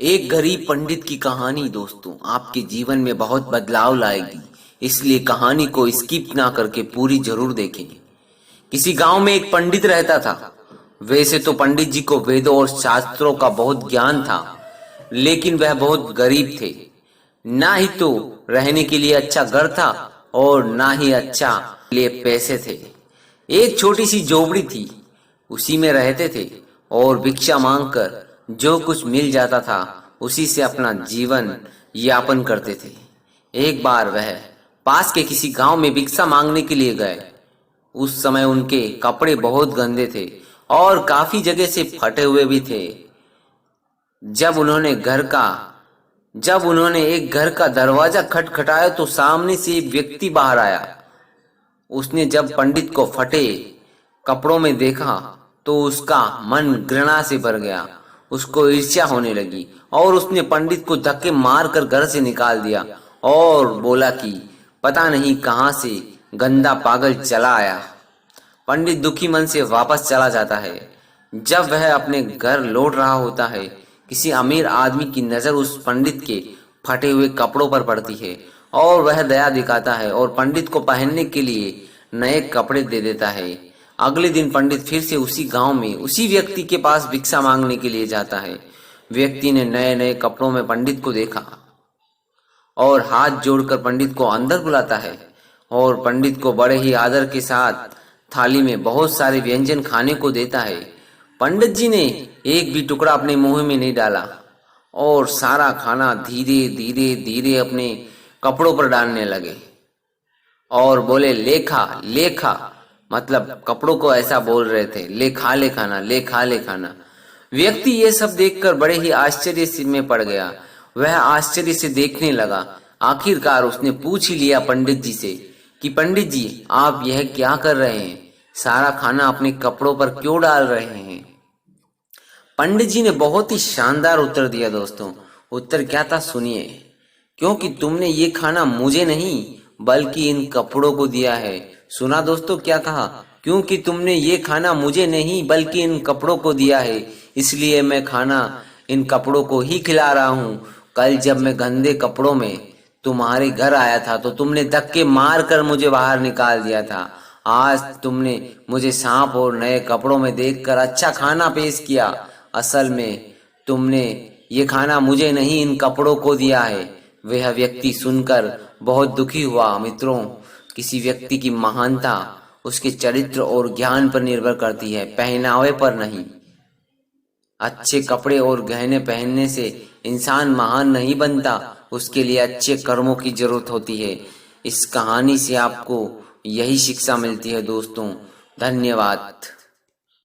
एक गरीब पंडित की कहानी दोस्तों आपके जीवन में बहुत बदलाव लाएगी। इसलिए कहानी को स्किप ना करके पूरी जरूर देखें। किसी गांव में एक पंडित रहता था। वैसे तो पंडित जी को वेदों और शास्त्रों का बहुत ज्ञान था, लेकिन वह बहुत गरीब थे। ना ही तो रहने के लिए अच्छा घर था और ना ही अच्छा लिए पैसे थे। एक छोटी सी झोपड़ी थी, उसी में रहते थे और भिक्षा मांगकर जो कुछ मिल जाता था उसी से अपना जीवन यापन करते थे। एक बार वह पास के किसी गांव में भिक्षा मांगने के लिए गए। उस समय उनके कपड़े बहुत गंदे थे और काफी जगह से फटे हुए भी थे। जब उन्होंने एक घर का दरवाजा खटखटाया तो सामने से एक व्यक्ति बाहर आया। उसने जब पंडित को फटे कपड़ों में देखा तो उसका मन घृणा से भर गया। उसको ईर्ष्या होने लगी और उसने पंडित को धक्के मारकर घर से निकाल दिया और बोला कि पता नहीं कहां से गंदा पागल चला आया। पंडित दुखी मन से वापस चला जाता है। जब वह अपने घर लौट रहा होता है, किसी अमीर आदमी की नजर उस पंडित के फटे हुए कपड़ों पर पड़ती है और वह दया दिखाता है और पंडित को पहनने के लिए नए कपड़े दे देता है। अगले दिन पंडित फिर से उसी गांव में उसी व्यक्ति के पास भिक्षा मांगने के लिए जाता है। व्यक्ति ने नए नए कपड़ों में पंडित को देखा और हाथ जोड़कर पंडित को अंदर बुलाता है और पंडित को बड़े ही आदर के साथ थाली में बहुत सारे व्यंजन खाने को देता है। पंडित जी ने एक भी टुकड़ा अपने मुंह में नहीं डाला और सारा खाना धीरे धीरे धीरे अपने कपड़ों पर डालने लगे और बोले लेखा लेखा, मतलब कपड़ों को ऐसा बोल रहे थे, ले खा ले खाना, ले खा ले खाना। व्यक्ति ये सब देखकर बड़े ही आश्चर्य से में पड़ गया। वह आश्चर्य से देखने लगा। आखिरकार उसने पूछ ही लिया पंडित जी से कि पंडित जी आप यह क्या कर रहे हैं, सारा खाना अपने कपड़ों पर क्यों डाल रहे हैं। पंडित जी ने बहुत ही शानदार उत्तर दिया दोस्तों। उत्तर क्या था सुनिए। क्योंकि तुमने ये खाना मुझे नहीं बल्कि इन कपड़ों को दिया है। सुना दोस्तों क्या कहा, क्योंकि तुमने ये खाना मुझे नहीं बल्कि इन कपड़ों को दिया है, इसलिए मैं खाना इन कपड़ों को ही खिला रहा हूँ। कल जब मैं गंदे कपड़ों में तुम्हारे घर आया था तो तुमने धक्के मार कर मुझे बाहर निकाल दिया था। आज तुमने मुझे सांप और नए कपड़ों में देखकर अच्छा खाना पेश किया। असल में तुमने ये खाना मुझे नहीं इन कपड़ों को दिया है। वह व्यक्ति सुनकर बहुत दुखी हुआ। मित्रों, किसी व्यक्ति की महानता उसके चरित्र और ज्ञान पर निर्भर करती है, पहनावे पर नहीं। अच्छे कपड़े और गहने पहनने से इंसान महान नहीं बनता, उसके लिए अच्छे कर्मों की जरूरत होती है। इस कहानी से आपको यही शिक्षा मिलती है दोस्तों। धन्यवाद।